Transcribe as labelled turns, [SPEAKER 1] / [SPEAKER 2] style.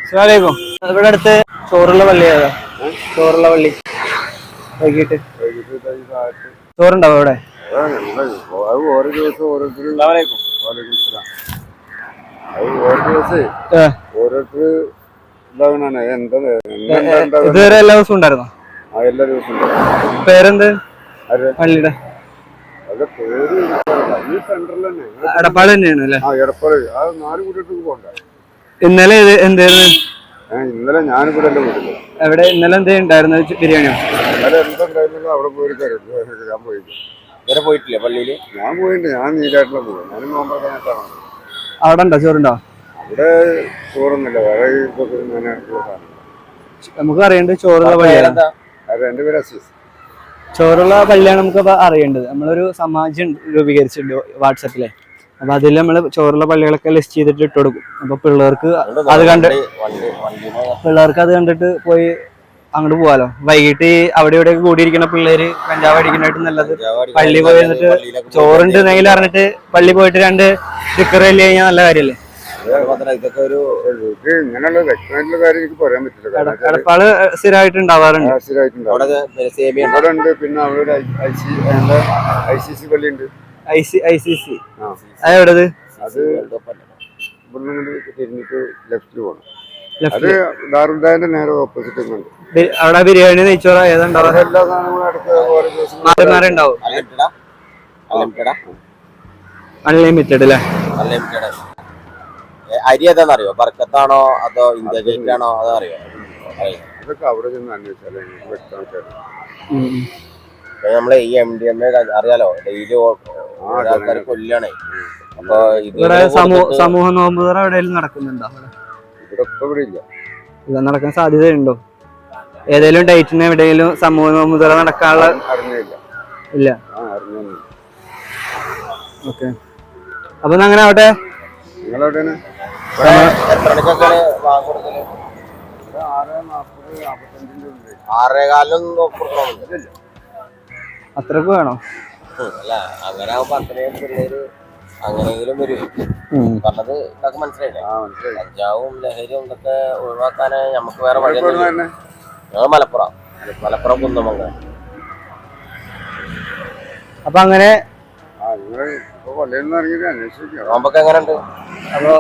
[SPEAKER 1] അസ്സലാമു ഇവിടെ അടുത്ത് ചോറുള്ള പള്ളി ഏതാ? ചോറുള്ള പള്ളി വൈകിട്ട് ചോറുണ്ടാവും അവിടെ?
[SPEAKER 2] ഓരോ ദിവസം ഓരോരുത്തർ ഓരോരുത്തർ ഉണ്ടാകുന്നതാണ്.
[SPEAKER 1] ഇതുവരെ എല്ലാ ദിവസവും ഉണ്ടായിരുന്നോ?
[SPEAKER 2] എല്ലാ ദിവസവും
[SPEAKER 1] പേരെന്ത് പള്ളിയുടെ?
[SPEAKER 2] പേര് ഈ സെന്ററിൽ തന്നെ
[SPEAKER 1] എടപ്പാട് തന്നെയാണ് അല്ലേ?
[SPEAKER 2] എടപ്പാട്. ആ 4 കൂട്ടർക്ക് പോകണ്ട.
[SPEAKER 1] ഇന്നലെ എന്തായിരുന്നു?
[SPEAKER 2] ഇന്നലെ ഞാനിവിടെ എന്റെ വീട്ടില്.
[SPEAKER 1] എവിടെ ഇന്നലെ എന്താ ഉണ്ടായിരുന്നത്? ബിരിയാണിയോ?
[SPEAKER 2] ഇന്നലെ എന്തുണ്ടായിരുന്നില്ല. അവിടെ പോയിട്ട് ഞാൻ പോയില്ല.
[SPEAKER 3] ഇവരെ പോയിട്ടില്ലേ പള്ളിയില്?
[SPEAKER 2] ഞാൻ പോയിട്ടുണ്ട്. ഞാൻ നീരാട്ടിലെ പോകും. ഞാനും നോമ്പറക്കാനായിട്ടാണ്.
[SPEAKER 1] അവിടെ ഉണ്ടോ? ചോറുണ്ടോ?
[SPEAKER 2] ഇവിടെ ചോറൊന്നുമില്ല. വേറെ ഇതൊക്കെ ഇങ്ങനെ
[SPEAKER 1] നമുക്ക് അറിയേണ്ടത് ചോറുള്ള പള്ളിയാണ്.
[SPEAKER 2] എന്റെ പേര് അസീസ്.
[SPEAKER 1] ചോറുള്ള പള്ളിയാണ് നമുക്ക് അറിയേണ്ടത്. നമ്മളൊരു സമാജം രൂപീകരിച്ചിട്ടുണ്ട് വാട്സപ്പിലെ. അപ്പൊ അതിൽ നമ്മള് ചോറുള്ള പള്ളികളൊക്കെ ലിസ്റ്റ് ചെയ്തിട്ട് ഇട്ട് കൊടുക്കും. അപ്പൊ പിള്ളേർക്ക് അത് കണ്ടിട്ട് പോയി അങ്ങോട്ട് പോവാലോ. വൈകിട്ട് അവിടെ ഇവിടെ കൂടിയിരിക്കുന്ന പിള്ളേര് കഞ്ചാവ് അടിക്കാനായിട്ട് നല്ലത് പള്ളി പോയി എന്നിട്ട് ചോറുണ്ട് എന്നെങ്കിലും അറിഞ്ഞിട്ട് പള്ളി പോയിട്ട് 2 സ്റ്റിക്കർ വലിയ കഴിഞ്ഞാൽ നല്ല കാര്യല്ലേ?
[SPEAKER 3] ഇതൊക്കെ ഒരു
[SPEAKER 2] ഇങ്ങനെയുള്ള വ്യക്തമായിട്ടുള്ള കാര്യം എനിക്ക് പറയാൻ പറ്റില്ല.
[SPEAKER 1] എടപ്പാള് സ്ഥിരമായിട്ട് ഉണ്ടാവാറുണ്ട്.
[SPEAKER 2] ഇവിടെ ഉണ്ട്. പിന്നെ അവിടെ ICC പള്ളി ഉണ്ട്.
[SPEAKER 1] ICC അതെവിടത്?
[SPEAKER 2] അത് ഇവിടെ തിരിഞ്ഞിട്ട് ലെഫ്റ്റിൽ പോകണം. അത് ദാറുൽദാന്റെ നേരെ ഓപ്പോസിറ്റ് ഉണ്ട്.
[SPEAKER 1] അവിടെ ബിരിയാണി നെയ്ച്ചോറ ഏതുണ്ടാവും?
[SPEAKER 2] എല്ലാ സാധനങ്ങളും അടുത്ത് ഓരോ ദിവസം
[SPEAKER 1] ഉണ്ടാവും. അൺലിമിറ്റഡ് അല്ലേ?
[SPEAKER 3] അരി ഏതാണെന്നറിയോ? ബർക്കത്താണോ അതോ ഇന്ത്യ ഗേറ്റ് ആണോ അതറിയോ?
[SPEAKER 2] അതൊക്കെ അവിടെ ചെന്ന് അന്വേഷിച്ചാലേ വ്യക്തമായിട്ട്.
[SPEAKER 3] നമ്മളെ ഈ MDMA അറിയാലോ, ഡെയിലി ആൾക്കാർ കൊല്ലാണ്. അപ്പൊ
[SPEAKER 1] ഇവിടെ സമൂഹ നോമ്പുതുറ എവിടെയെങ്കിലും നടക്കുന്നുണ്ടോ?
[SPEAKER 2] ഇവിടെ ഇല്ല.
[SPEAKER 1] ഇത് നടക്കാൻ സാധ്യതയുണ്ടോ? ഏതെങ്കിലും ഡേറ്റിന് എവിടെയെങ്കിലും സമൂഹ നോമ്പുതുറ നടക്കാനുള്ള ഇല്ല? ഓക്കെ. അപ്പൊ അങ്ങനെ ആവട്ടെ.
[SPEAKER 2] നിങ്ങളെവിടെയാണ്?
[SPEAKER 3] എത്ര മണിക്കൊക്കെയാണ് കൊടുക്കല്? 6:45
[SPEAKER 1] അത്രക്ക് വേണോ?
[SPEAKER 3] അല്ല, അങ്ങനെ ആവുമ്പോ അത്രയും പിള്ളേര് അങ്ങനെയെങ്കിലും വരും. പറഞ്ഞത് ഇതൊക്കെ മനസ്സിലായില്ലേ? കഞ്ചാവും ലഹരിയും ഇതൊക്കെ ഒഴിവാക്കാന് നമുക്ക് വേറെ വഴിയൊന്നും. ഞങ്ങൾ മലപ്പുറം കുന്നമംഗലം.
[SPEAKER 1] അപ്പൊ അങ്ങനെ
[SPEAKER 3] നോമ്പൊക്കെ എങ്ങനെയുണ്ട്? അപ്പൊ